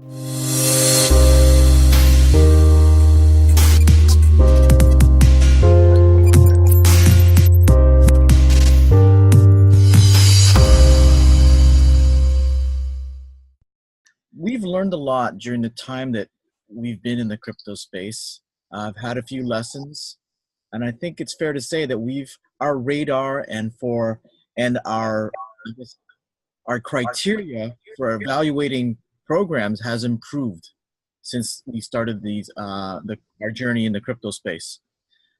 We've learned a lot during the time that we've been in the crypto space. I've had a few lessons, and I think it's fair to say that our radar and I guess, our criteria for evaluating programs has improved since we started our journey in the crypto space.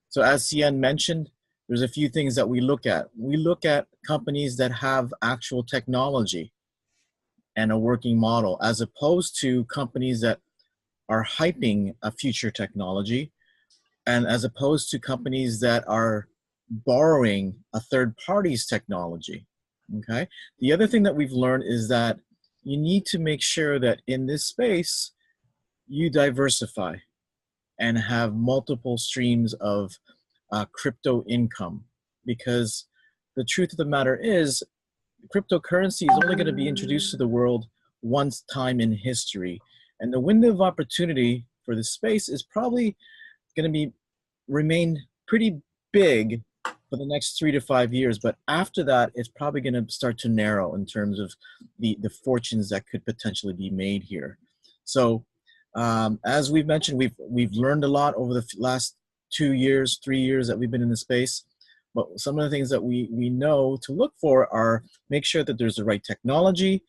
So as Cian mentioned, there's a few things that we look at. We look at companies that have actual technology and a working model, as opposed to companies that are hyping a future technology, and as opposed to companies that are borrowing a third party's technology. Okay. The other thing that we've learned is that you need to make sure that in this space you diversify and have multiple streams of crypto income, because the truth of the matter is cryptocurrency is only going to be introduced to the world once time in history, and the window of opportunity for the space is probably going to remain pretty big for the next 3 to 5 years. But after that, it's probably going to start to narrow in terms of the fortunes that could potentially be made here. So as we've mentioned, we've learned a lot over the last 2 years, 3 years that we've been in the space. But some of the things that we know to look for are make sure that there's the right technology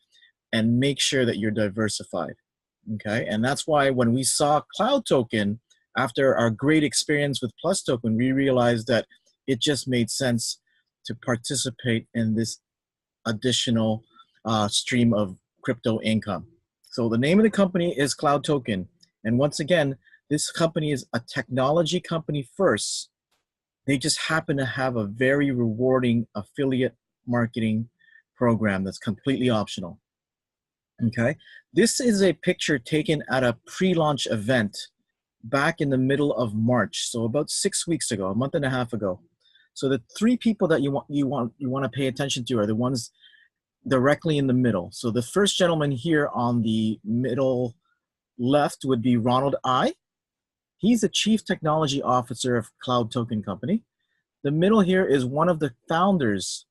and make sure that you're diversified. Okay, and that's why when we saw Cloud Token, after our great experience with Plus Token, we realized that it just made sense to participate in this additional stream of crypto income. So the name of the company is Cloud Token. And once again, this company is a technology company first. They just happen to have a very rewarding affiliate marketing program that's completely optional. Okay, this is a picture taken at a pre-launch event back in the middle of March, so about 6 weeks ago, a month and a half ago. So the three people that you want to pay attention to are the ones directly in the middle. So the first gentleman here on the middle left would be Ronald I. He's the Chief Technology Officer of Cloud Token Company. The middle here is one of the founders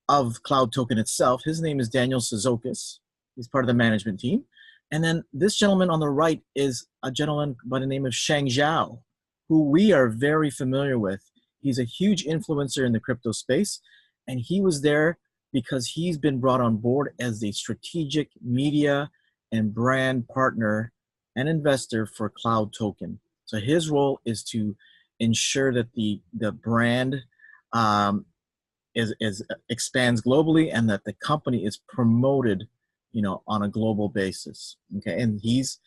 of Cloud Token itself. His name is Daniel Sazokis. He's part of the management team. And then this gentleman on the right is a gentleman by the name of Sheng Zhao, who we are very familiar with. He's a huge influencer in the crypto space, and he was there because he's been brought on board as a strategic media and brand partner and investor for Cloud Token. So his role is to ensure that the brand expands globally and that the company is promoted, on a global basis. Okay, and he's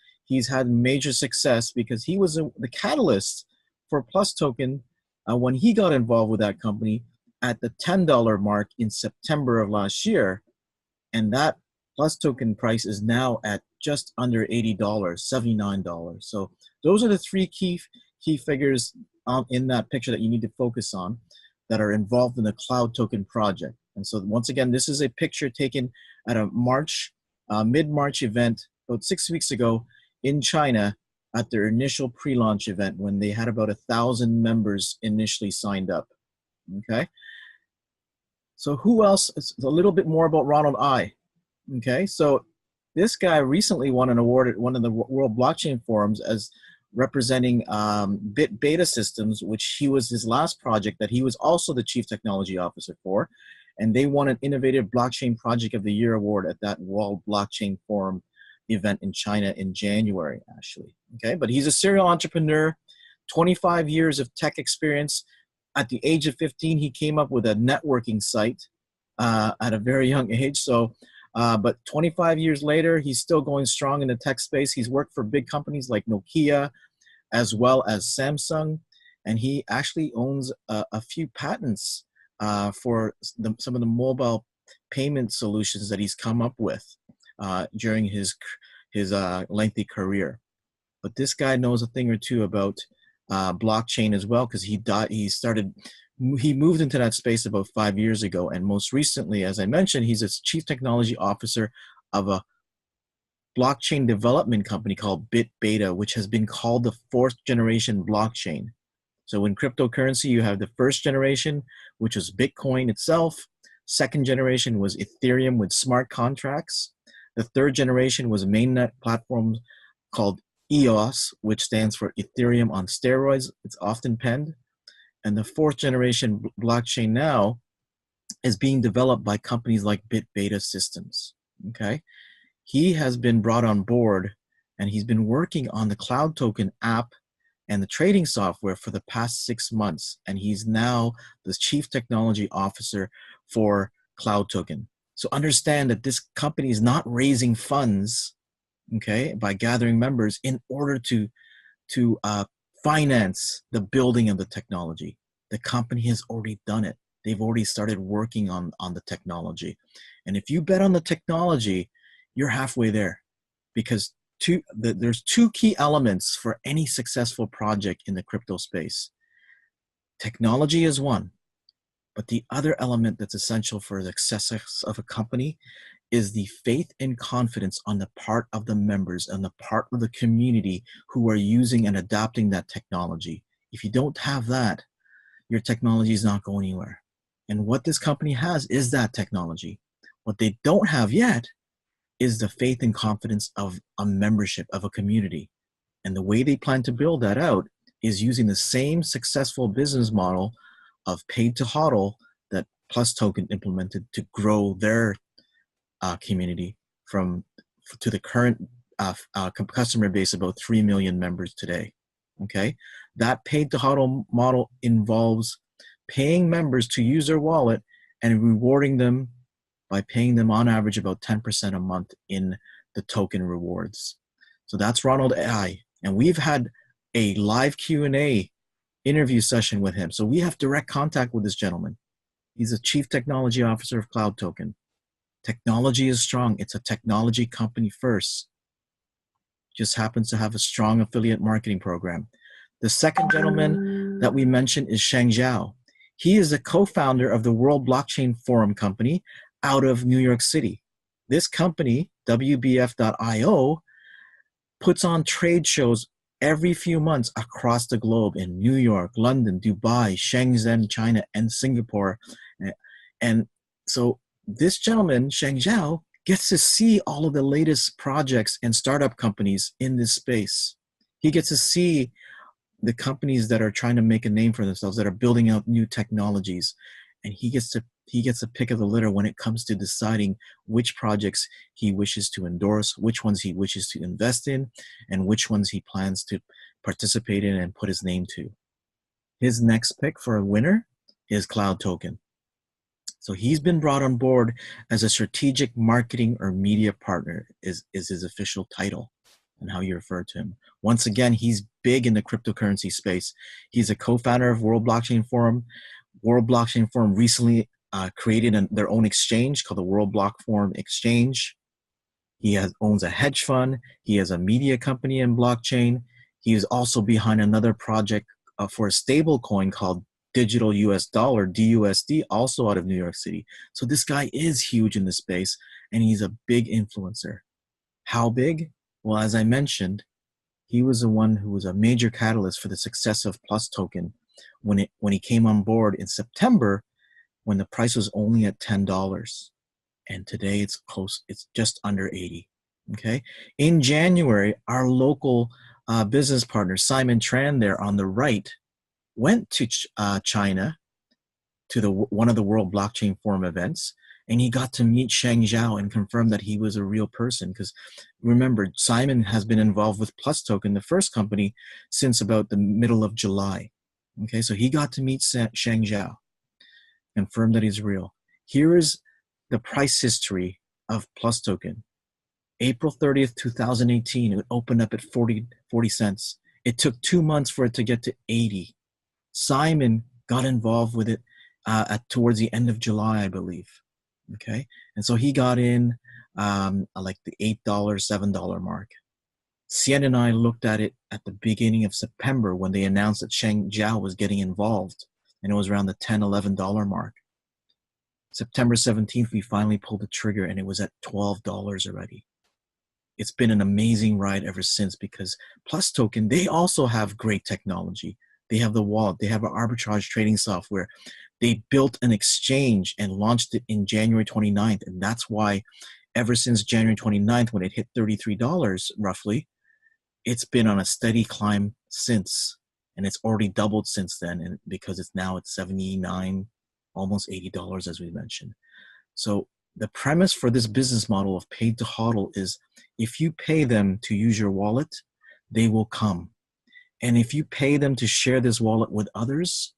had major success because he was the catalyst for Plus Token when he got involved with that company at the $10 mark in September of last year, and that Plus Token price is now at just under $80, $79. So those are the three key figures in that picture that you need to focus on that are involved in the Cloud Token project. And so once again, this is a picture taken at a mid-March event about 6 weeks ago in China at their initial pre-launch event when they had about 1,000 members initially signed up. Okay. So who else? A little bit more about Ronald I. Okay. So this guy recently won an award at one of the World Blockchain Forums as representing Beta Systems, which was his last project that he was also the Chief Technology Officer for. And they won an Innovative Blockchain Project of the Year award at that World Blockchain Forum event in China in January, actually. Okay, but he's a serial entrepreneur, 25 years of tech experience. At the age of 15, he came up with a networking site at a very young age. So, but 25 years later, he's still going strong in the tech space. He's worked for big companies like Nokia, as well as Samsung, and he actually owns a few patents for some of the mobile payment solutions that he's come up with during his lengthy career. But this guy knows a thing or two about blockchain as well, because he moved into that space about 5 years ago, and most recently, as I mentioned, he's a Chief Technology Officer of a blockchain development company called BitBeta, which has been called the fourth generation blockchain. So in cryptocurrency, you have the first generation, which was Bitcoin itself. Second generation was Ethereum with smart contracts. The third generation was a mainnet platform called EOS, which stands for Ethereum on steroids. It's often penned. And the fourth generation blockchain now is being developed by companies like BitBeta Systems. Okay. He has been brought on board and he's been working on the Cloud Token app and the trading software for the past 6 months. And he's now the chief technology officer for Cloud Token. So understand that this company is not raising funds, okay, by gathering members in order to finance the building of the technology. The company has already done it. They've already started working on the technology. And if you bet on the technology, you're halfway there, because there's two key elements for any successful project in the crypto space. Technology is one, but the other element that's essential for the success of a company is the faith and confidence on the part of the members and the part of the community who are using and adopting that technology. If you don't have that, your technology is not going anywhere. And what this company has is that technology. What they don't have yet is the faith and confidence of a membership, of a community. And the way they plan to build that out is using the same successful business model of paid to HODL that Plus Token implemented to grow their community to the current customer base, about 3 million members today. Okay, that paid to HODL model involves paying members to use their wallet and rewarding them by paying them on average about 10% a month in the token rewards. So that's Ronald AI. And we've had a live Q&A interview session with him. So we have direct contact with this gentleman. He's a chief technology officer of Cloud Token. Technology is strong. It's a technology company first. Just happens to have a strong affiliate marketing program. The second gentleman that we mentioned is Sheng Zhao. He is a co-founder of the World Blockchain Forum company out of New York City. This company, WBF.io, puts on trade shows every few months across the globe in New York, London, Dubai, Shenzhen, China, and Singapore. And so this gentleman, Sheng Zhao, gets to see all of the latest projects and startup companies in this space. He gets to see the companies that are trying to make a name for themselves, that are building out new technologies. And he gets a pick of the litter when it comes to deciding which projects he wishes to endorse, which ones he wishes to invest in, and which ones he plans to participate in and put his name to. His next pick for a winner is Cloud Token. So he's been brought on board as a strategic marketing or media partner is his official title and how you refer to him. Once again, he's big in the cryptocurrency space. He's a co-founder of World Blockchain Forum. World Blockchain Forum recently created their own exchange called the World Block Forum Exchange. He owns a hedge fund. He has a media company in blockchain. He is also behind another project for a stable coin called Digital US Dollar, DUSD, also out of New York City. So this guy is huge in the space, and he's a big influencer. How big? Well, as I mentioned, he was the one who was a major catalyst for the success of Plus Token when he came on board in September, when the price was only at $10. And today it's just under 80. Okay. In January, our local business partner, Simon Tran, there on the right, went to China to one of the World Blockchain Forum events, and he got to meet Sheng Zhao and confirm that he was a real person. Because remember, Simon has been involved with Plus Token, the first company, since about the middle of July. Okay, so he got to meet Sheng Zhao, confirm that he's real. Here is the price history of Plus Token. April 30th, 2018, it opened up at 40 cents. It took 2 months for it to get to 80. Simon got involved with it towards the end of July, I believe. Okay, and so he got in like the $8, $7 mark. Sien and I looked at it at the beginning of September when they announced that Sheng Zhao was getting involved, and it was around the $10, $11 mark. September 17th, we finally pulled the trigger, and it was at $12 already. it's been an amazing ride ever since, because Plus Token, they also have great technology. They have the wallet, they have an arbitrage trading software. They built an exchange and launched it in January 29th. And that's why ever since January 29th, when it hit $33 roughly, it's been on a steady climb since. And it's already doubled since then, and because it's now at 79, almost $80, as we mentioned. So the premise for this business model of paid to HODL is, if you pay them to use your wallet, they will come. And if you pay them to share this wallet with others,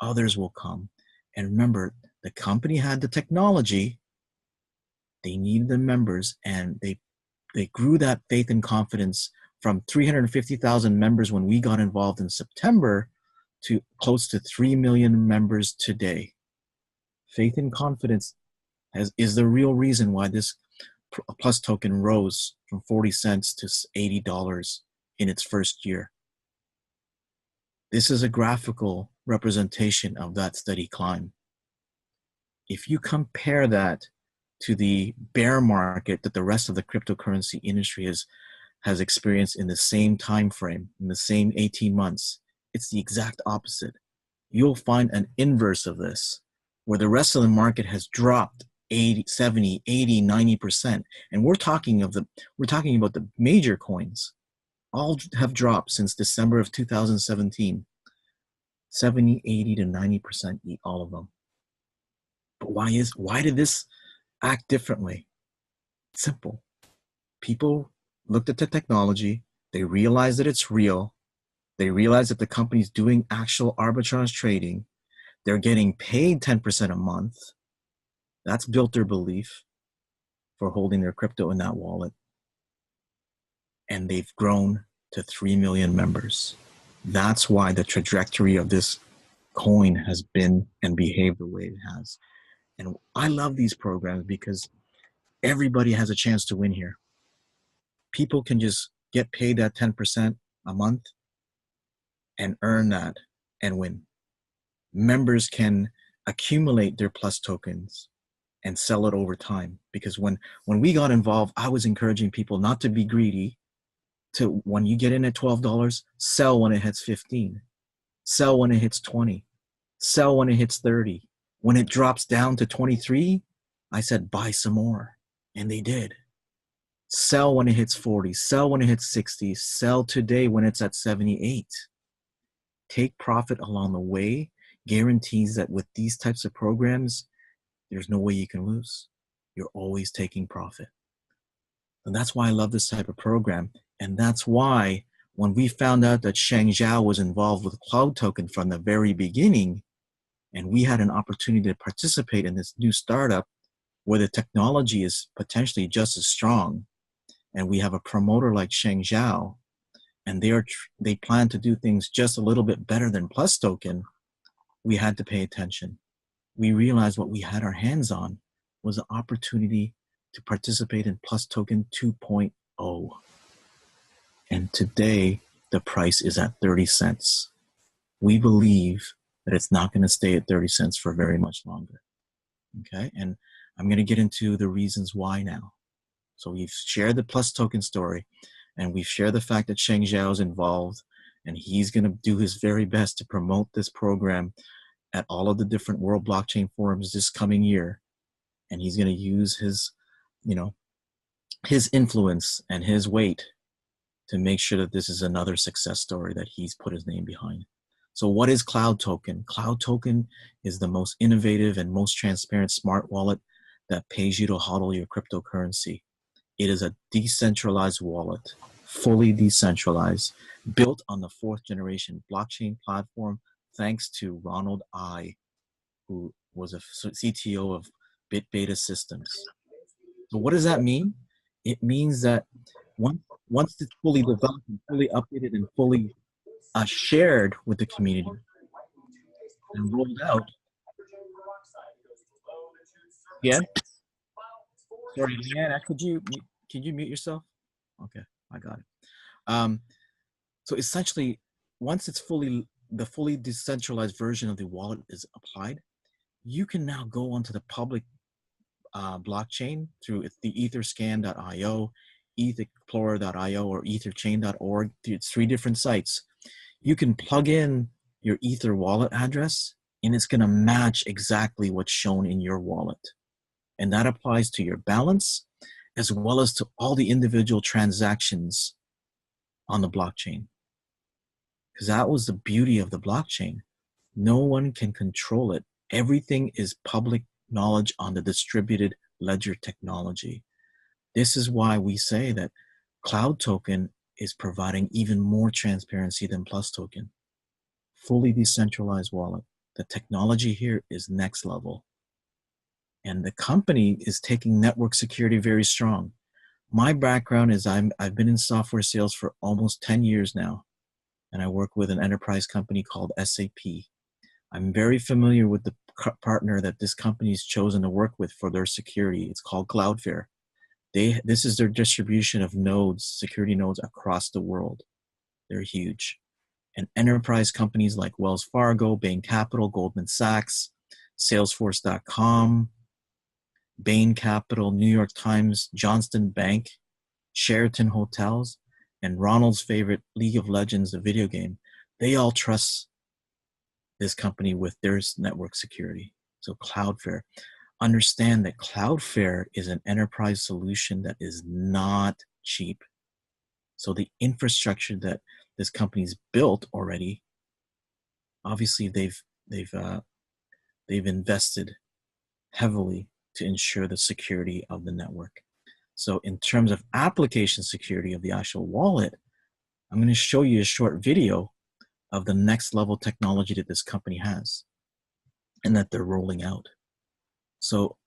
others will come. And remember, the company had the technology, they needed the members, and they grew that faith and confidence from 350,000 members when we got involved in September to close to 3 million members today. Faith and confidence is the real reason why this Plus token rose from 40 cents to $80 in its first year. This is a graphical representation of that steady climb. If you compare that to the bear market that the rest of the cryptocurrency industry has experienced in the same time frame, in the same 18 months, it's the exact opposite. You'll find an inverse of this, where the rest of the market has dropped 80, 70, 80, 90%. And we're talking about the major coins. All have dropped since December of 2017. 70, 80 to 90%, all of them. But why did this act differently? Simple. People looked at the technology, they realized that it's real, they realized that the company's doing actual arbitrage trading, they're getting paid 10% a month. That's built their belief for holding their crypto in that wallet. And they've grown to 3 million members. That's why the trajectory of this coin has been and behaved the way it has. And I love these programs because everybody has a chance to win here. People can just get paid that 10% a month and earn that and win. Members can accumulate their Plus tokens and sell it over time. Because when we got involved, I was encouraging people not to be greedy. To when you get in at $12, sell when it hits 15, sell when it hits 20, sell when it hits 30. When it drops down to 23, I said buy some more, and they did. Sell when it hits 40, sell when it hits 60, sell today when it's at 78. Take profit along the way guarantees that with these types of programs, there's no way you can lose. You're always taking profit. And that's why I love this type of program. And that's why when we found out that Sheng Zhao was involved with Cloud Token from the very beginning, and we had an opportunity to participate in this new startup where the technology is potentially just as strong, and we have a promoter like Sheng Zhao, and they plan to do things just a little bit better than Plus Token, we had to pay attention. We realized what we had our hands on was an opportunity to participate in Plus Token 2.0. And today, the price is at 30 cents. We believe that it's not going to stay at 30 cents for very much longer. Okay, and I'm going to get into the reasons why now. So we've shared the Plus Token story, and we've shared the fact that Sheng Zhao is involved, and he's going to do his very best to promote this program at all of the different World Blockchain Forums this coming year. And he's going to use his, his influence and his weight to make sure that this is another success story that he's put his name behind. So what is Cloud Token? Cloud Token is the most innovative and most transparent smart wallet that pays you to hodl your cryptocurrency. It is a decentralized wallet, fully decentralized, built on the 4th generation blockchain platform, thanks to Ronald I, who was a CTO of BitBeta Systems. So what does that mean? It means that once it's fully developed and fully updated and fully shared with the community and rolled out. Yeah. Sorry, Leanne, could you mute yourself? Okay, I got it. So essentially, once it's the fully decentralized version of the wallet is applied, you can now go onto the public blockchain through the etherscan.io, ethexplorer.io or etherchain.org. It's 3 different sites. You can plug in your Ether wallet address and it's going to match exactly what's shown in your wallet. And that applies to your balance as well as to all the individual transactions on the blockchain. Because that was the beauty of the blockchain. No one can control it. Everything is public knowledge on the distributed ledger technology. This is why we say that Cloud Token is providing even more transparency than Plus Token. Fully decentralized wallet. The technology here is next level. And the company is taking network security very strong. My background is I've been in software sales for almost 10 years now, and I work with an enterprise company called SAP. I'm very familiar with the partner that this company's chosen to work with for their security. It's called Cloudflare. This is their distribution of nodes, security nodes across the world. They're huge. And enterprise companies like Wells Fargo, Bain Capital, Goldman Sachs, Salesforce.com, Bain Capital, New York Times, Johnston Bank, Sheraton Hotels, and Ronald's favorite League of Legends, the video game, they all trust this company with their network security. So Cloudflare. Understand that Cloudflare is an enterprise solution that is not cheap. So the infrastructure that this company's built already, obviously they've invested heavily to ensure the security of the network. So in terms of application security of the actual wallet, I'm going to show you a short video of the next level technology that this company has and that they're rolling out. So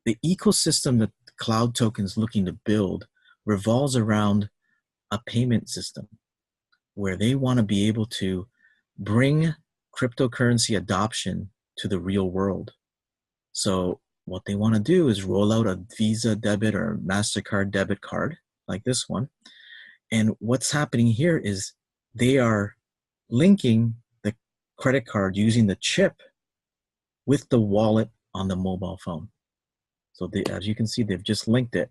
the ecosystem that Cloud Token is looking to build revolves around a payment system where they want to be able to bring cryptocurrency adoption to the real world. So what they want to do is roll out a Visa debit or MasterCard debit card like this one. And what's happening here is they are linking the credit card using the chip with the wallet on the mobile phone. So as you can see, they've just linked it.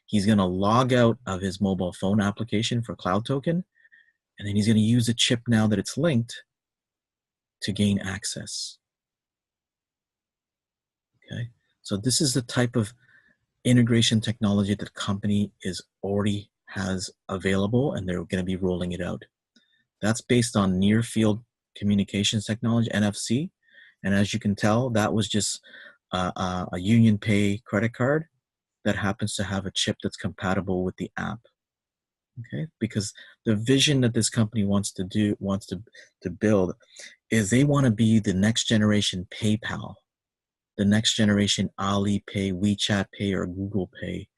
He's going to log out of his mobile phone application for Cloud Token, and then he's going to use the chip now that it's linked to gain access. Okay, so this is the type of integration technology that the company already has available, and they're going to be rolling it out. That's based on near field communications technology, NFC. And as you can tell, that was just a Union Pay credit card that happens to have a chip that's compatible with the app. Okay, because the vision that this company wants to build is they want to be the next generation PayPal, the next generation Alipay, WeChat Pay, or Google Pay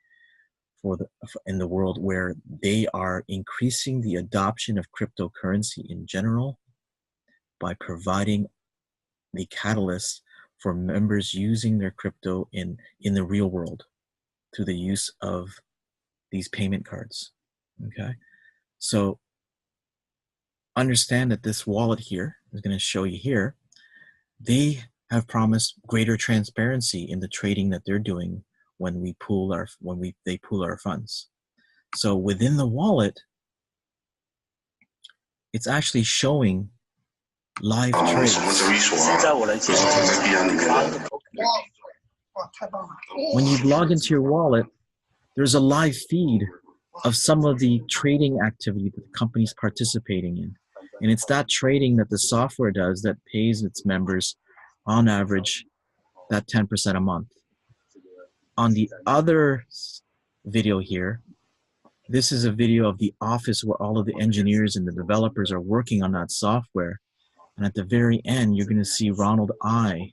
in the world, where they are increasing the adoption of cryptocurrency in general by providing the catalyst for members using their crypto in the real world through the use of these payment cards. Okay, so understand that this wallet here is going to show you here, they have promised greater transparency in the trading that they're doing when they pool our funds. So within the wallet, it's actually showing live trades. When you log into your wallet, there's a live feed of some of the trading activity that the company's participating in. And it's that trading that the software does that pays its members on average that 10% a month. On the other video here, this is a video of the office where all of the engineers and the developers are working on that software. And at the very end, you're going to see Ronald I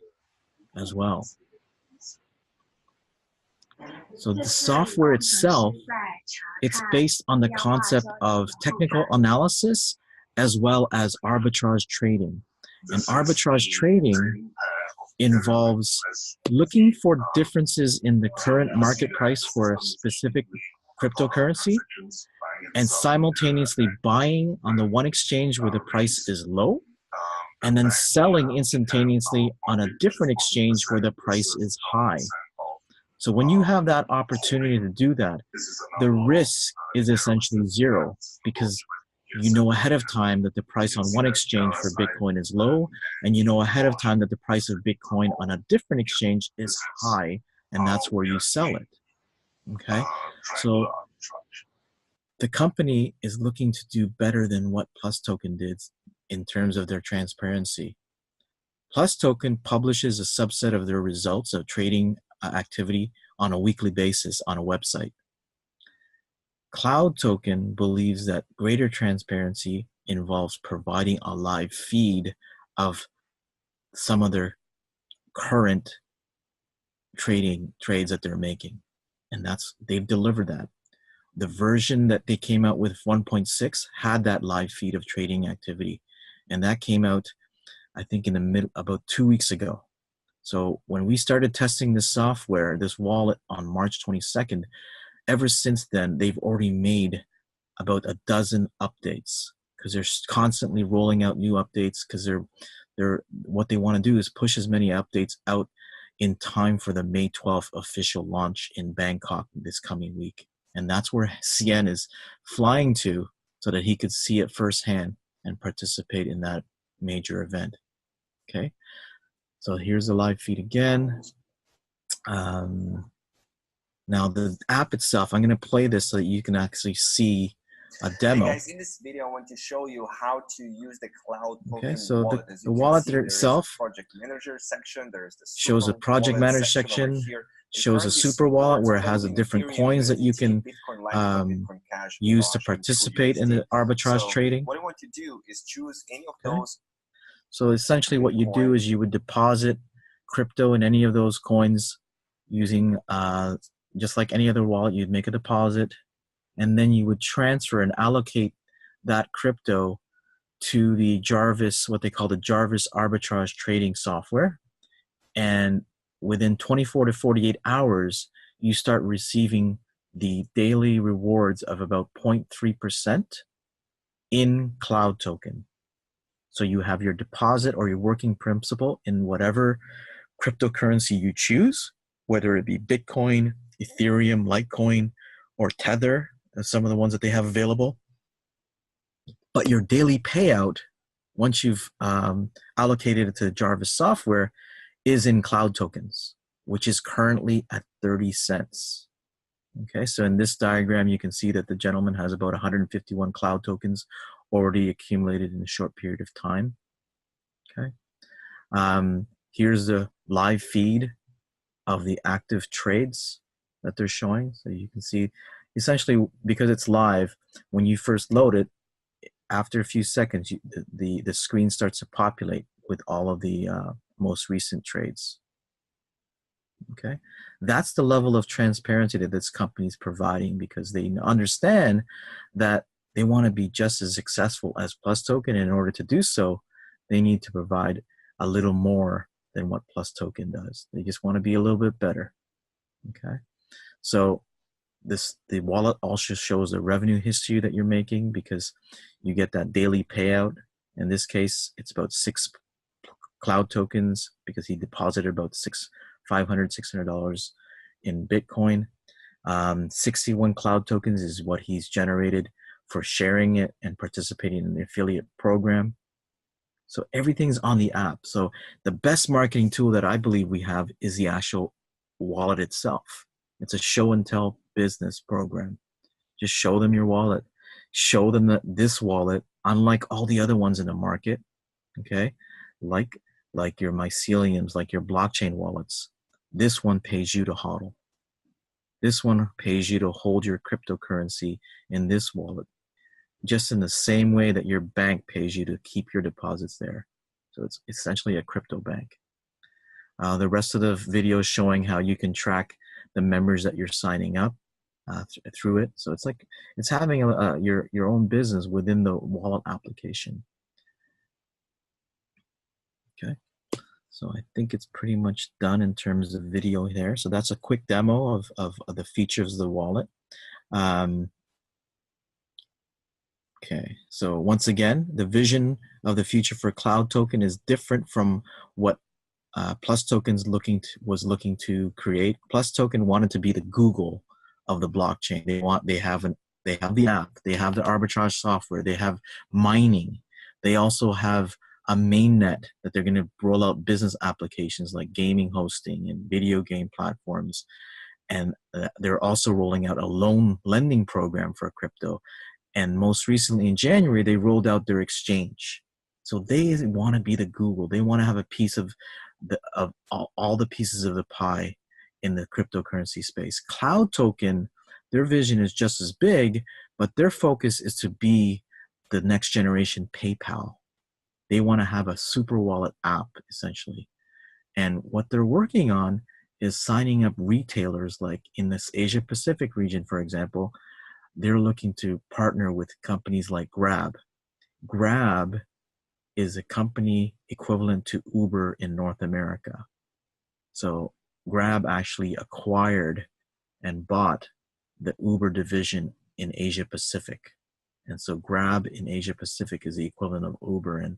as well. So the software itself, it's based on the concept of technical analysis as well as arbitrage trading. And arbitrage trading involves looking for differences in the current market price for a specific cryptocurrency and simultaneously buying on the one exchange where the price is low and then selling instantaneously on a different exchange where the price is high. So when you have that opportunity to do that, the risk is essentially zero because you know ahead of time that the price on one exchange for Bitcoin is low, and you know ahead of time that the price of Bitcoin on a different exchange is high, and that's where you sell it. Okay, so the company is looking to do better than what Plus Token did in terms of their transparency. Plus Token publishes a subset of their results of trading activity on a weekly basis on a website. Cloud Token believes that greater transparency involves providing a live feed of some of their current trades that they're making. And they've delivered that. The version that they came out with 1.6 had that live feed of trading activity. And that came out, I think, in the middle about 2 weeks ago. So when we started testing this software, this wallet on March 22nd, ever since then, they've already made about a dozen updates because they're constantly rolling out new updates because what they want to do is push as many updates out in time for the May 12th official launch in Bangkok this coming week. And that's where Cien is flying to so that he could see it firsthand and participate in that major event. Okay, so here's the live feed again. Now the app itself, I'm going to play this so that you can actually see a demo. Hey guys, in this video I want to show you how to use the Cloud Token so wallet. the wallet itself project manager section, there is the shows a project manager section, shows a super wallet where it has the different coins that you can use to participate in the arbitrage trading. What I want to do is choose any of those. So essentially what you do is you would deposit crypto in any of those coins using just like any other wallet. You'd make a deposit and then you would transfer and allocate that crypto to the Jarvis, what they call the Jarvis arbitrage trading software. And within 24 to 48 hours, you start receiving the daily rewards of about 0.3% in Cloud Token. So you have your deposit or your working principal in whatever cryptocurrency you choose, whether it be Bitcoin, Ethereum, Litecoin, or Tether, some of the ones that they have available. But your daily payout, once you've allocated it to Jarvis software, is in Cloud Tokens, which is currently at 30 cents. Okay, so in this diagram, you can see that the gentleman has about 151 Cloud Tokens already accumulated in a short period of time. Okay, here's the live feed of the active trades that they're showing. So you can see, essentially, because it's live, when you first load it, after a few seconds, the screen starts to populate with all of the most recent trades. Okay, that's the level of transparency that this company is providing because they understand that they want to be just as successful as Plus Token. In order to do so, they need to provide a little more than what Plus Token does. They just want to be a little bit better. Okay, so the wallet also shows the revenue history that you're making because you get that daily payout. In this case, it's about 6 Cloud Tokens because he deposited about $600 in Bitcoin. 61 Cloud Tokens is what he's generated for sharing it and participating in the affiliate program. So everything's on the app. So the best marketing tool that I believe we have is the actual wallet itself. It's a show and tell business program. Just show them your wallet. Show them that this wallet, unlike all the other ones in the market, okay, like your myceliums, like your blockchain wallets, this one pays you to HODL. This one pays you to hold your cryptocurrency in this wallet, just in the same way that your bank pays you to keep your deposits there. So it's essentially a crypto bank. The rest of the video is showing how you can track the members that you're signing up through it. So it's like it's having your own business within the wallet application. Okay, so I think it's pretty much done in terms of video there. So that's a quick demo of the features of the wallet. Okay, so once again, the vision of the future for Cloud Token is different from what Plus Token's was looking to create. Plus Token wanted to be the Google of the blockchain. They have the app, they have the arbitrage software, they have mining, they also have a mainnet that they're going to roll out business applications like gaming hosting and video game platforms. And they're also rolling out a loan lending program for crypto. And most recently in January, they rolled out their exchange. So they want to be the Google. They want to have a piece of all the pieces of the pie in the cryptocurrency space. Cloud Token, their vision is just as big, but their focus is to be the next generation PayPal. They want to have a super wallet app, essentially. And what they're working on is signing up retailers, like in this Asia Pacific region, for example. They're looking to partner with companies like Grab. Grab is a company equivalent to Uber in North America. So Grab actually acquired and bought the Uber division in Asia Pacific. And so Grab in Asia Pacific is the equivalent of Uber. And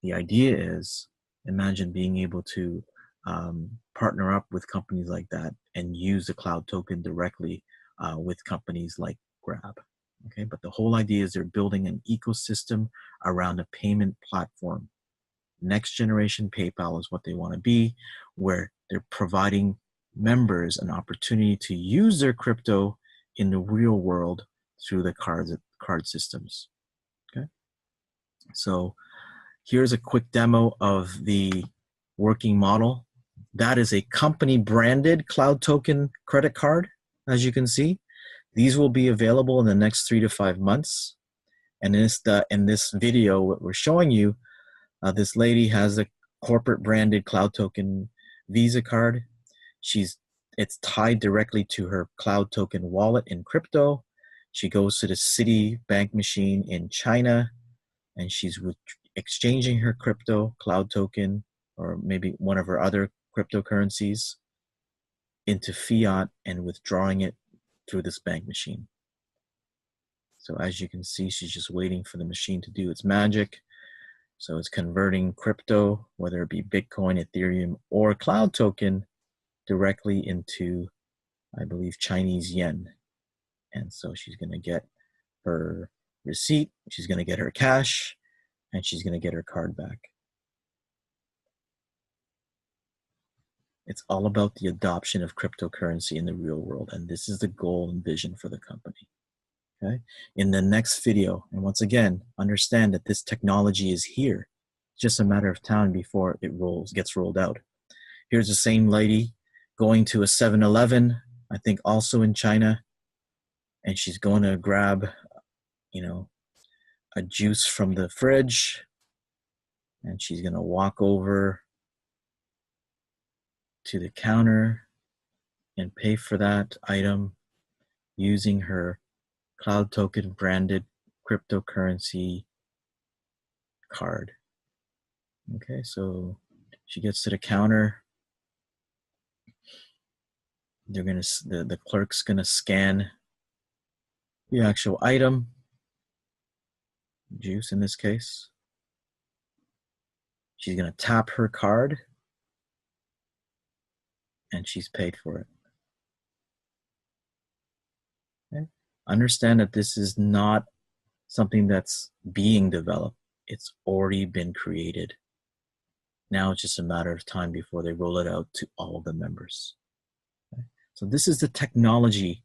the idea is, imagine being able to partner up with companies like that and use the Cloud Token directly with companies like Grab. Okay, but the whole idea is they're building an ecosystem around a payment platform. Next generation PayPal is what they want to be, where they're providing members an opportunity to use their crypto in the real world through the card systems. Okay, so here's a quick demo of the working model. That is a company branded Cloud Token credit card, as you can see. These will be available in the next 3 to 5 months. And in this video, what we're showing you, this lady has a corporate branded Cloud Token Visa card. It's tied directly to her Cloud Token wallet in crypto. She goes to the Citibank machine in China, and she's exchanging her crypto Cloud Token, or maybe one of her other cryptocurrencies, into fiat and withdrawing it through this bank machine. So as you can see, she's just waiting for the machine to do its magic. So it's converting crypto, whether it be Bitcoin, Ethereum, or Cloud Token, directly into, I believe, Chinese yen. And so she's going to get her receipt, she's going to get her cash, and she's going to get her card back. It's all about the adoption of cryptocurrency in the real world, and this is the goal and vision for the company. Okay? In the next video, and once again, understand that this technology is here. It's just a matter of time before it gets rolled out. Here's the same lady going to a 7-Eleven, I think also in China, and she's going to grab, a juice from the fridge, and she's going to walk over to the counter and pay for that item using her Cloud Token branded cryptocurrency card. Okay, so she gets to the counter. The clerk's gonna scan the actual item, juice in this case. She's gonna tap her card, and she's paid for it. Okay? Understand that this is not something that's being developed. It's already been created. Now it's just a matter of time before they roll it out to all of the members. Okay? So this is the technology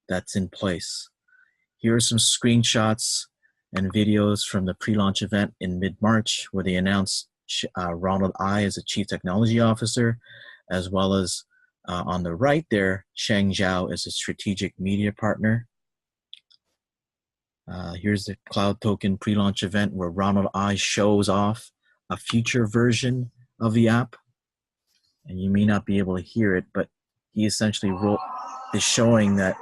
that's in place. Here are some screenshots and videos from the pre-launch event in mid-March, where they announced Ronald I as a Chief Technology Officer, as well as on the right there, Sheng Zhao as a strategic media partner. Here's the Cloud Token pre-launch event where Ronald I shows off a future version of the app. And you may not be able to hear it, but he essentially is showing that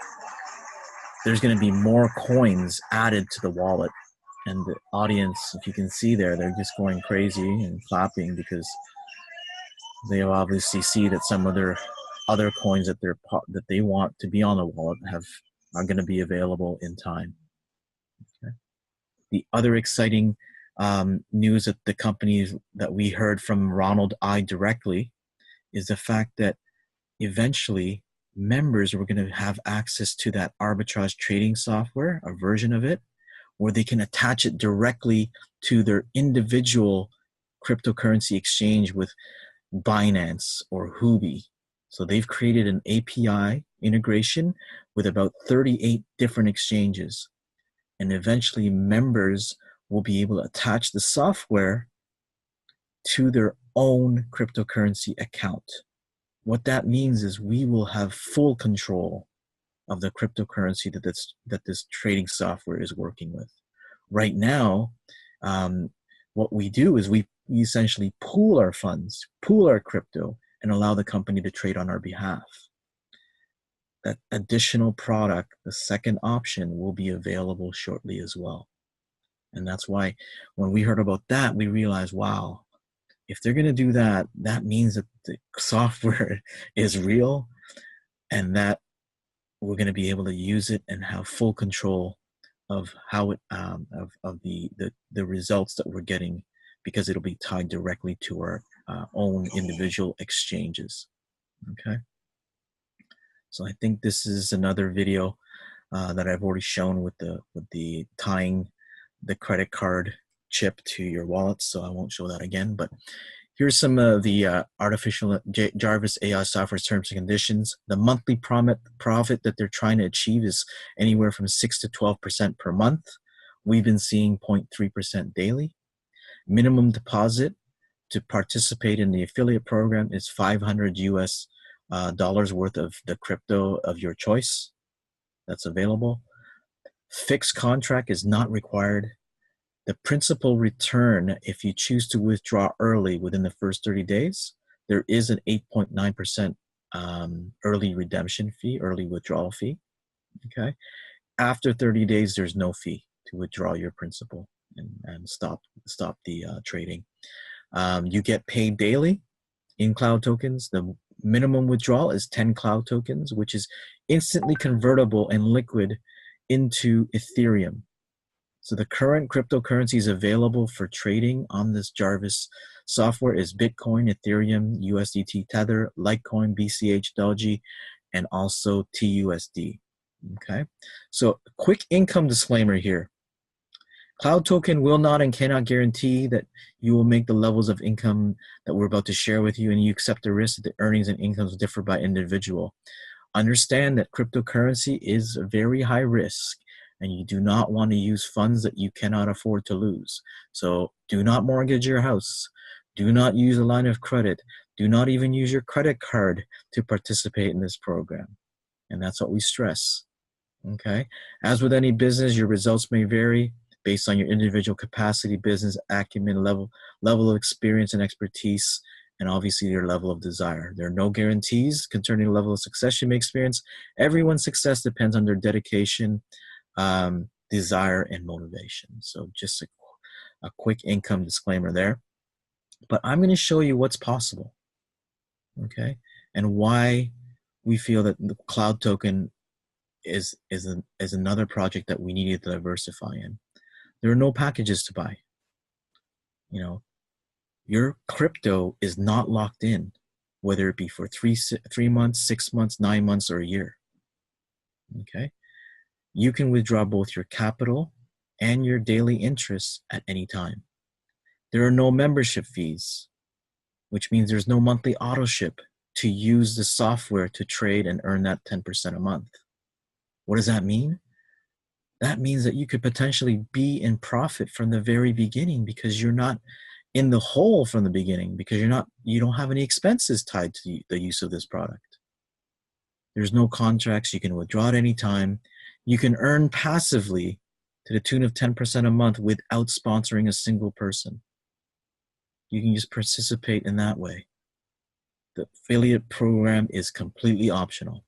there's going to be more coins added to the wallet. And the audience, if you can see there, they're just going crazy and clapping because they obviously see that some of their other coins that they want to be on the wallet are going to be available in time. Okay. The other exciting news that the companies that we heard from Ronald I directly is the fact that eventually members were going to have access to that arbitrage trading software, a version of it, where they can attach it directly to their individual cryptocurrency exchange with Binance or Huobi. So they've created an API integration with about 38 different exchanges. And eventually members will be able to attach the software to their own cryptocurrency account. What that means is we will have full control of the cryptocurrency that this trading software is working with. Right now, what we do is we essentially pool our funds, pool our crypto, and allow the company to trade on our behalf. That additional product, the second option, will be available shortly as well. And that's why when we heard about that, we realized, wow, if they're going to do that, that means that the software is real and that we're going to be able to use it and have full control of how it of the results that we're getting, because it'll be tied directly to our own individual exchanges. Okay, so I think this is another video that I've already shown with the tying the credit card chip to your wallet, so I won't show that again. But here's some of the artificial Jarvis AI software terms and conditions. The monthly profit that they're trying to achieve is anywhere from 6 to 12% per month. We've been seeing 0.3% daily. Minimum deposit to participate in the affiliate program is $500 US dollars worth of the crypto of your choice that's available. Fixed contract is not required. The principal return, if you choose to withdraw early within the first 30 days, there is an 8.9% early redemption fee, early withdrawal fee. Okay. After 30 days, there's no fee to withdraw your principal and stop the trading. You get paid daily in cloud tokens. The minimum withdrawal is 10 cloud tokens, which is instantly convertible and liquid into Ethereum. So the current cryptocurrencies available for trading on this Jarvis software is Bitcoin, Ethereum, USDT Tether, Litecoin, BCH, Doji, and also TUSD. Okay, so quick income disclaimer here. Cloud token will not and cannot guarantee that you will make the levels of income that we're about to share with you, and you accept the risk that the earnings and incomes differ by individual. Understand that cryptocurrency is very high risk, and you do not want to use funds that you cannot afford to lose. So do not mortgage your house. Do not use a line of credit. Do not even use your credit card to participate in this program. And that's what we stress. Okay. As with any business, your results may vary based on your individual capacity, business acumen, level of experience and expertise, and obviously your level of desire. There are no guarantees concerning the level of success you may experience. Everyone's success depends on their dedication, desire, and motivation. So just a quick income disclaimer there. But I'm going to show you what's possible, okay, and why we feel that the cloud token is another project that we needed to diversify in. There are no packages to buy. You know, your crypto is not locked in, whether it be for 3 months, 6 months, 9 months, or a year. Okay, you can withdraw both your capital and your daily interest at any time. There are no membership fees, which means there's no monthly auto ship to use the software to trade and earn that 10% a month. What does that mean? That means that you could potentially be in profit from the very beginning, because you're not in the hole from the beginning, because you don't have any expenses tied to the use of this product. There's no contracts. You can withdraw at any time. You can earn passively to the tune of 10% a month without sponsoring a single person. You can just participate in that way. The affiliate program is completely optional.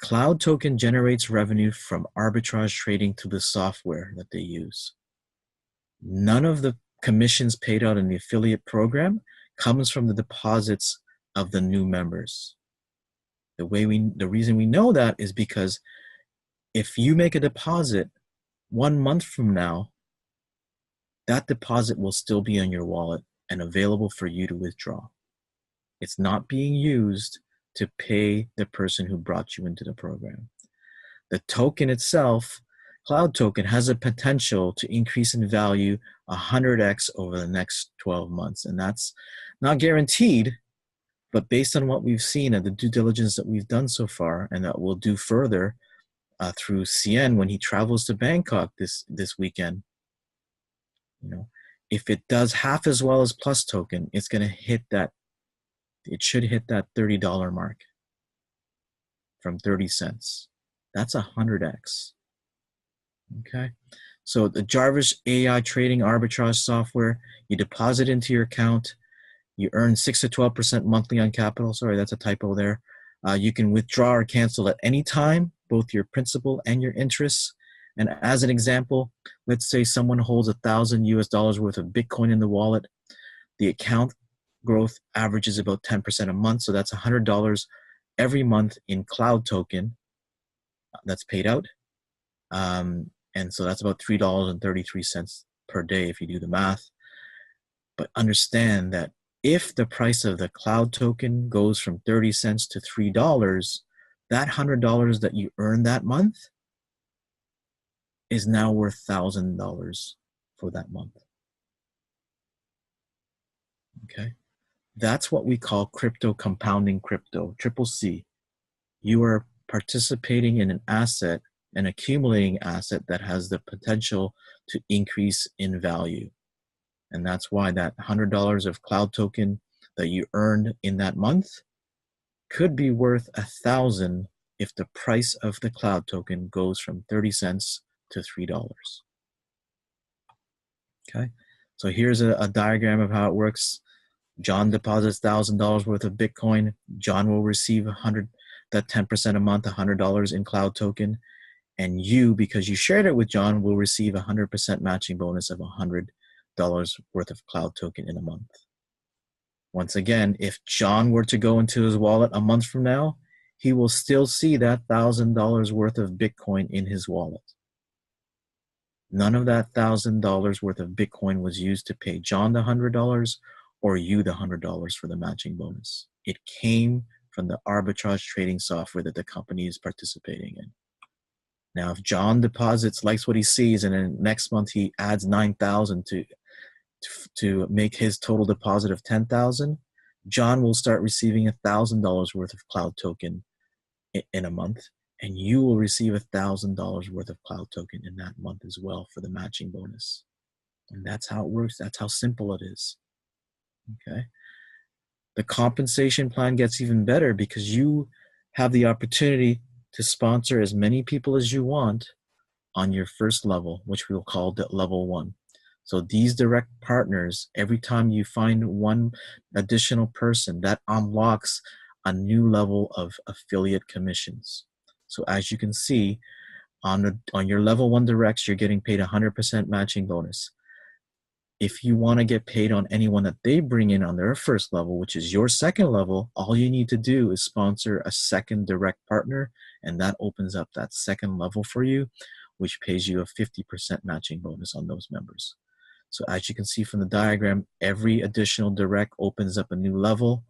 Cloud Token generates revenue from arbitrage trading to the software that they use. None of the commissions paid out in the affiliate program comes from the deposits of the new members. The reason we know that is because if you make a deposit 1 month from now, that deposit will still be on your wallet and available for you to withdraw. It's not being used to pay the person who brought you into the program. The token itself, Cloud Token, has a potential to increase in value 100x over the next 12 months. And that's not guaranteed, but based on what we've seen and the due diligence that we've done so far, and that we'll do further through CN when he travels to Bangkok this weekend, you know, if it does half as well as Plus Token, it's going to hit that. It should hit that $30 mark from 30 cents. That's 100x. Okay. So the Jarvis AI trading arbitrage software, you deposit into your account, you earn 6 to 12% monthly on capital. Sorry, that's a typo there. You can withdraw or cancel at any time, both your principal and your interests. And as an example, let's say someone holds $1,000 worth of Bitcoin in the wallet. The account growth averages about 10% a month. So that's $100 every month in Cloud Token that's paid out. And so that's about $3.33 per day if you do the math. But understand that if the price of the Cloud Token goes from 30 cents to $3, that $100 that you earn that month is now worth $1,000 for that month. Okay? That's what we call crypto compounding crypto, triple C. You are participating in an asset, an accumulating asset that has the potential to increase in value. And that's why that $100 of Cloud Token that you earned in that month could be worth $1,000 if the price of the Cloud Token goes from 30 cents to $3. Okay, so here's a diagram of how it works. John deposits $1,000 worth of Bitcoin. John will receive that 10% a month, $100 in Cloud Token. And you, because you shared it with John, will receive 100% matching bonus of $100 worth of Cloud Token in a month. Once again, if John were to go into his wallet a month from now, he will still see that $1,000 worth of Bitcoin in his wallet. None of that $1,000 worth of Bitcoin was used to pay John the $100 or you the $100 for the matching bonus. It came from the arbitrage trading software that the company is participating in. Now, if John deposits, likes what he sees, and then next month he adds 9,000 to make his total deposit of 10,000, John will start receiving $1,000 worth of Cloud Token in a month, and you will receive $1,000 worth of Cloud Token in that month as well for the matching bonus. And that's how it works. That's how simple it is. Okay. The compensation plan gets even better because you have the opportunity to sponsor as many people as you want on your first level, which we'll call level 1. So these direct partners, every time you find one additional person, that unlocks a new level of affiliate commissions. So as you can see, on your level 1 directs, you're getting paid 100% matching bonus. If you want to get paid on anyone that they bring in on their first level, which is your second level, all you need to do is sponsor a second direct partner, and that opens up that second level for you, which pays you a 50% matching bonus on those members. So as you can see from the diagram, every additional direct opens up a new level,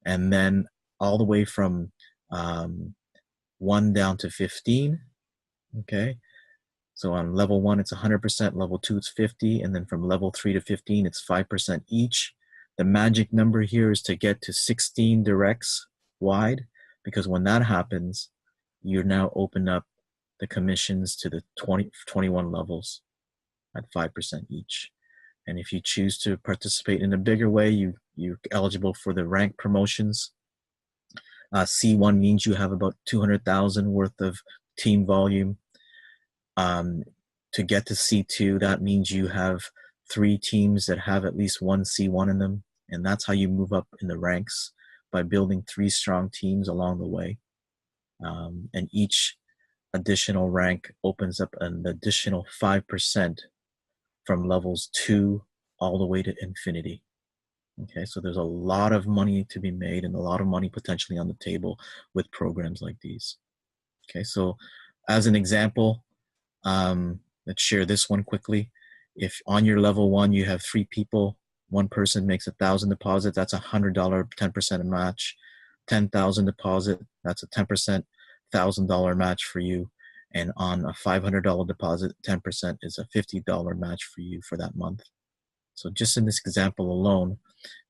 and then all the way from 1 down to 15, okay? So on level 1, it's 100%, level 2, it's 50, and then from level 3 to 15, it's 5% each. The magic number here is to get to 16 directs wide, because when that happens, you're now open up the commissions to the 21 levels at 5% each. And if you choose to participate in a bigger way, you're eligible for the rank promotions. C1 means you have about 200,000 worth of team volume. To get to C2, that means you have 3 teams that have at least one C1 in them. And that's how you move up in the ranks, by building 3 strong teams along the way. And each additional rank opens up an additional 5% from levels 2 all the way to infinity. Okay, so there's a lot of money to be made and a lot of money potentially on the table with programs like these. Okay, so as an example, let's share this one quickly. If on your level 1 you have 3 people, one person makes 1,000 deposit, that's $100, 10% match. 10,000 deposit, that's a 10% $1,000 match for you. And on a $500 deposit, 10% is a $50 match for you for that month. So just in this example alone,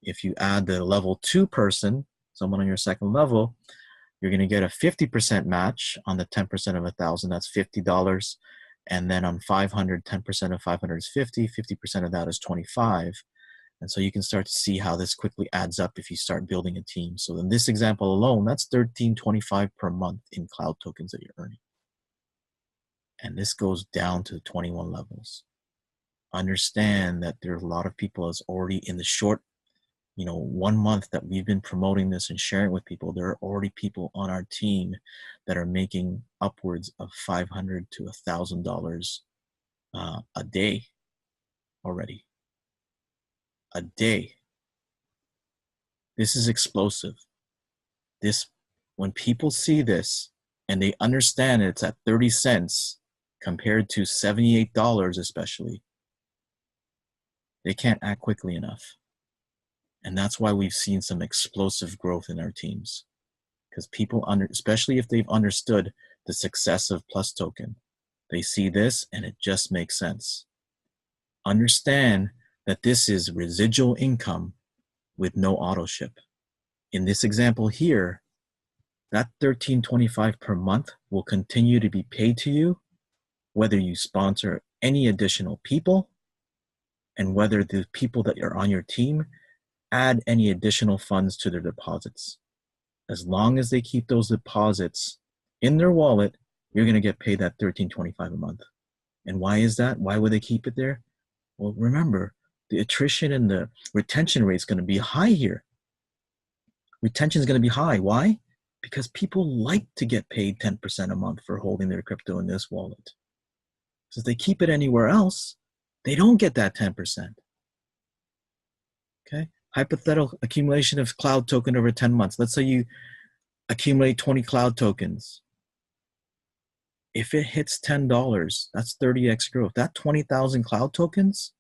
if you add the level 2 person, someone on your second level, you're going to get a 50% match on the 10% of 1,000. That's $50. And then on 500, 10% of 500 is 50. 50% of that is 25. And so you can start to see how this quickly adds up if you start building a team. So in this example alone, that's $13.25 per month in cloud tokens that you're earning. And this goes down to 21 levels. Understand that there are a lot of people that's already in the short 1 month that we've been promoting this and sharing with people. There are already people on our team that are making upwards of $500 to $1,000 a day already. A day. This is explosive. When people see this and they understand it's at 30 cents compared to $78 especially, they can't act quickly enough. And that's why we've seen some explosive growth in our teams. Because people, especially if they've understood the success of Plus Token, they see this and it just makes sense. Understand that this is residual income with no auto ship. In this example here, that $13.25 per month will continue to be paid to you whether you sponsor any additional people and whether the people that are on your team add any additional funds to their deposits. As long as they keep those deposits in their wallet, you're going to get paid that $13.25 a month. And why is that? Why would they keep it there? Well, remember, the attrition and the retention rate is going to be high here. Retention is going to be high. Why? Because people like to get paid 10% a month for holding their crypto in this wallet. So if they keep it anywhere else, they don't get that 10%. Okay? Hypothetical accumulation of cloud token over 10 months. Let's say you accumulate 20 cloud tokens. If it hits $10, that's 30x growth. That 20,000 cloud tokens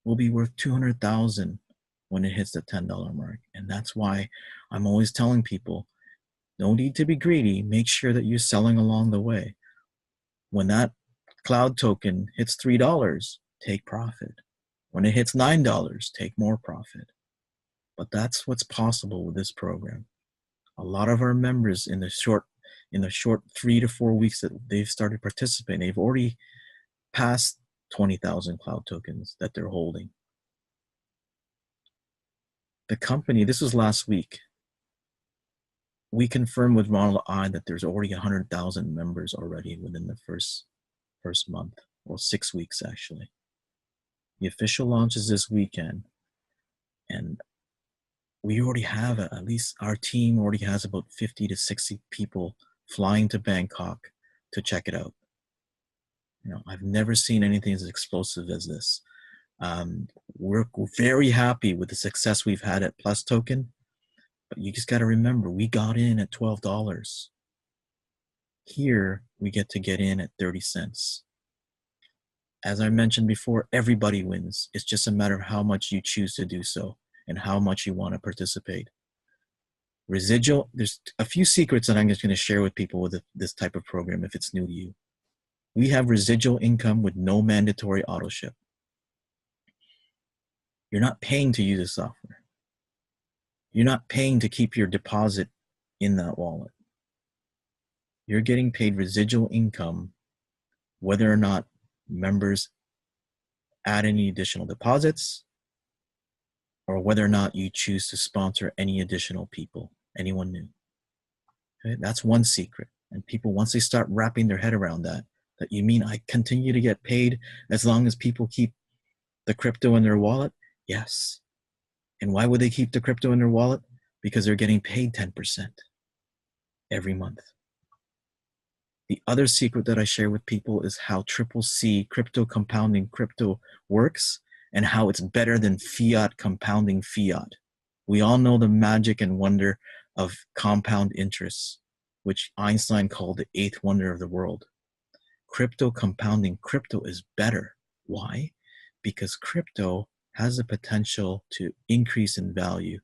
will be worth 200,000 when it hits the $10 mark. And that's why I'm always telling people, no need to be greedy. Make sure that you're selling along the way. When that cloud token hits $3, take profit. When it hits $9, take more profit. But that's what's possible with this program. A lot of our members in the short 3 to 4 weeks that they've started participating, they've already passed 20,000 cloud tokens that they're holding. The company, this was last week, we confirmed with Ronald I that there's already 100,000 members already within the first month, or 6 weeks actually. The official launch is this weekend, and we already have at least our team already has about 50 to 60 people flying to Bangkok to check it out. I've never seen anything as explosive as this. We're very happy with the success we've had at Plus Token, but you just got to remember, we got in at $12. Here, we get in at 30 cents. As I mentioned before, everybody wins. It's just a matter of how much you choose to do so and how much you want to participate. Residual, there's a few secrets that I'm just going to share with people with this type of program if it's new to you. We have residual income with no mandatory auto ship. You're not paying to use the software. You're not paying to keep your deposit in that wallet. You're getting paid residual income whether or not members add any additional deposits or whether or not you choose to sponsor any additional people, anyone new. Okay? That's one secret. And people, once they start wrapping their head around that you mean I continue to get paid as long as people keep the crypto in their wallet? Yes. And why would they keep the crypto in their wallet? Because they're getting paid 10% every month. The other secret that I share with people is how CCC, crypto compounding crypto, works and how it's better than fiat compounding fiat. We all know the magic and wonder of compound interest, which Einstein called the eighth wonder of the world. Crypto compounding crypto is better Why? Because crypto has the potential to increase in value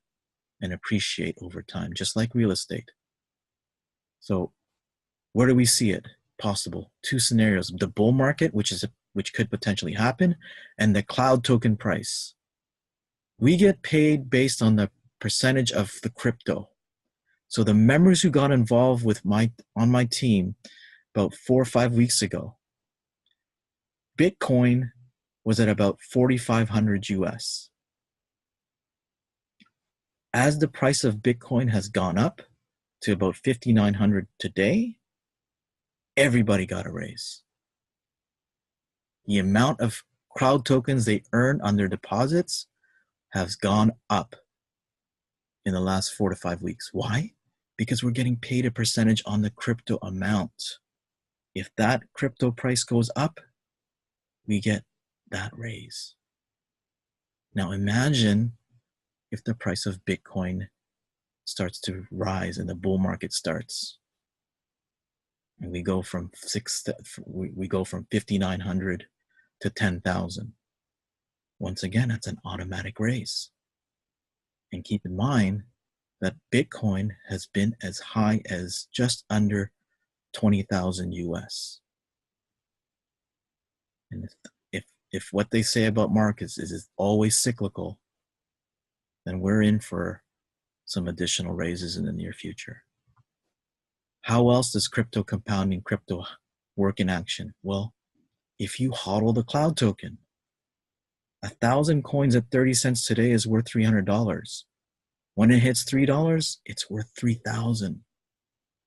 and appreciate over time, just like real estate. So where do we see it possible? Two scenarios: the bull market, which could potentially happen, and the cloud token price. We get paid based on the percentage of the crypto. So the members who got involved with on my team about 4 or 5 weeks ago, Bitcoin was at about 4,500 US. As the price of Bitcoin has gone up to about 5,900 today, everybody got a raise. The amount of crowd tokens they earn on their deposits has gone up in the last 4 to 5 weeks. Why? Because we're getting paid a percentage on the crypto amount. If that crypto price goes up, we get that raise. Now imagine if the price of Bitcoin starts to rise and the bull market starts, and we go from 5,900 to 10,000. Once again, that's an automatic raise. And keep in mind that Bitcoin has been as high as just under 20,000 US. And if what they say about markets is it's always cyclical, then we're in for some additional raises in the near future. How else does crypto compounding crypto work in action? Well, if you HODL the cloud token, 1,000 coins at 30 cents today is worth $300. When it hits $3, it's worth 3,000.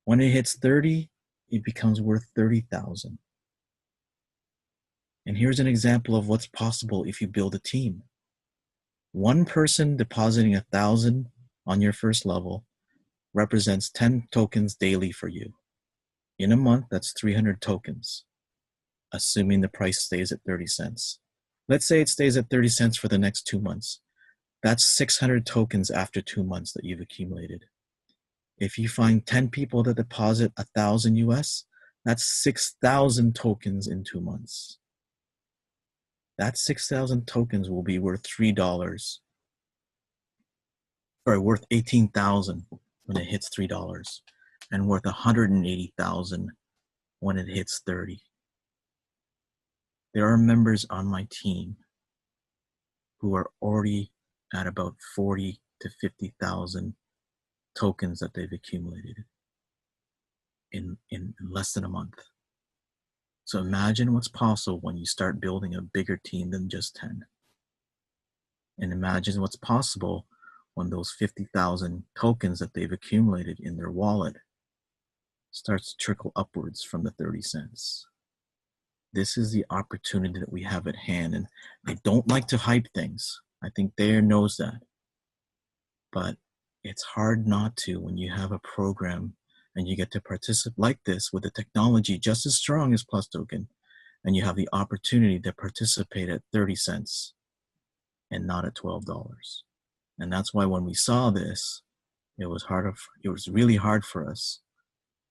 When it hits 30, it becomes worth 30,000. And here's an example of what's possible if you build a team. One person depositing 1,000 on your first level represents 10 tokens daily for you. In a month, that's 300 tokens, assuming the price stays at 30 cents. Let's say it stays at 30 cents for the next 2 months. That's 600 tokens after 2 months that you've accumulated. If you find 10 people that deposit 1,000 US, that's 6,000 tokens in 2 months. That 6,000 tokens will be worth $3, or worth 18,000 when it hits $3, and worth 180,000 when it hits 30. There are members on my team who are already at about 40 to 50,000 tokens that they've accumulated in less than a month. So imagine what's possible when you start building a bigger team than just 10. And imagine what's possible when those 50,000 tokens that they've accumulated in their wallet starts to trickle upwards from the 30 cents. This is the opportunity that we have at hand. And I don't like to hype things. I think Thayer knows that. But it's hard not to when you have a program and you get to participate like this with a technology just as strong as Plus Token, and you have the opportunity to participate at 30 cents and not at $12. And that's why when we saw this, it was really hard for us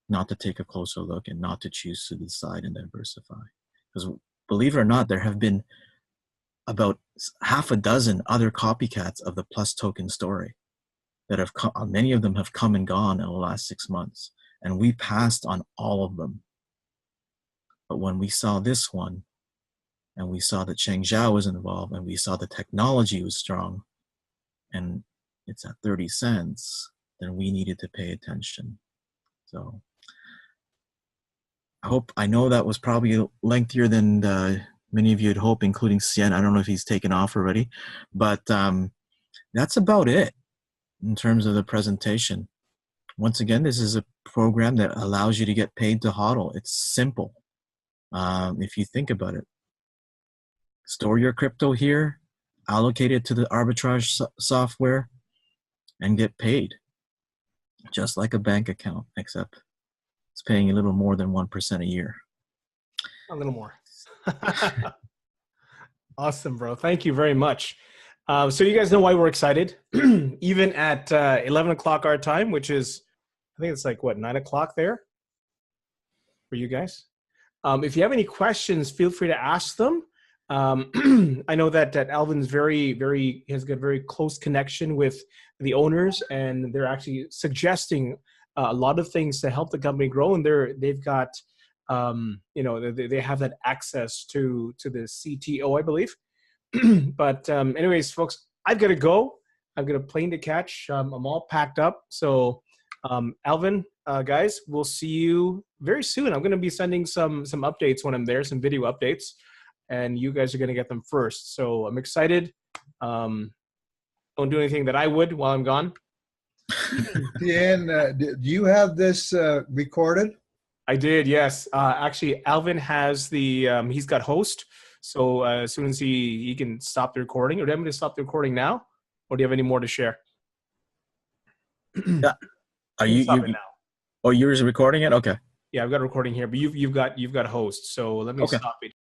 not to take a closer look and not to choose to decide and diversify. Because believe it or not, there have been about half a dozen other copycats of the Plus Token story that have come. Many of them have come and gone in the last 6 months, and we passed on all of them. But when we saw this one, and we saw that Cheng Zhao was involved, and we saw the technology was strong, and it's at 30 cents, then we needed to pay attention. So I know that was probably lengthier than many of you had hoped, including Sien. I don't know if he's taken off already, but that's about it in terms of the presentation. Once again, this is a program that allows you to get paid to HODL. It's simple. If you think about it, store your crypto here, allocate it to the arbitrage software, and get paid. Just like a bank account, except it's paying a little more than 1% a year. A little more. Awesome, bro. Thank you very much. So you guys know why we're excited. Even at 11 o'clock our time, which is, I think it's like, what, 9 o'clock there for you guys? If you have any questions, feel free to ask them. I know that Alvin's has got very close connection with the owners, and they're actually suggesting a lot of things to help the company grow. And they've got, they have that access to the CTO, I believe. But anyways, folks, I've got to go. I've got a plane to catch. I'm all packed up. So, Alvin, guys, we'll see you very soon. I'm going to be sending some updates when I'm there, some video updates, and you guys are going to get them first. So I'm excited. Don't do anything that I would while I'm gone. Ian, do you have this recorded? I did, yes. Actually, Alvin has he's got host. So as soon as he can stop the recording, or do you want me to stop the recording now? Or do you have any more to share? Yeah. Are you now? Oh, you're recording it? Okay. Yeah, I've got a recording here, but you've got host. So let me Okay. stop it.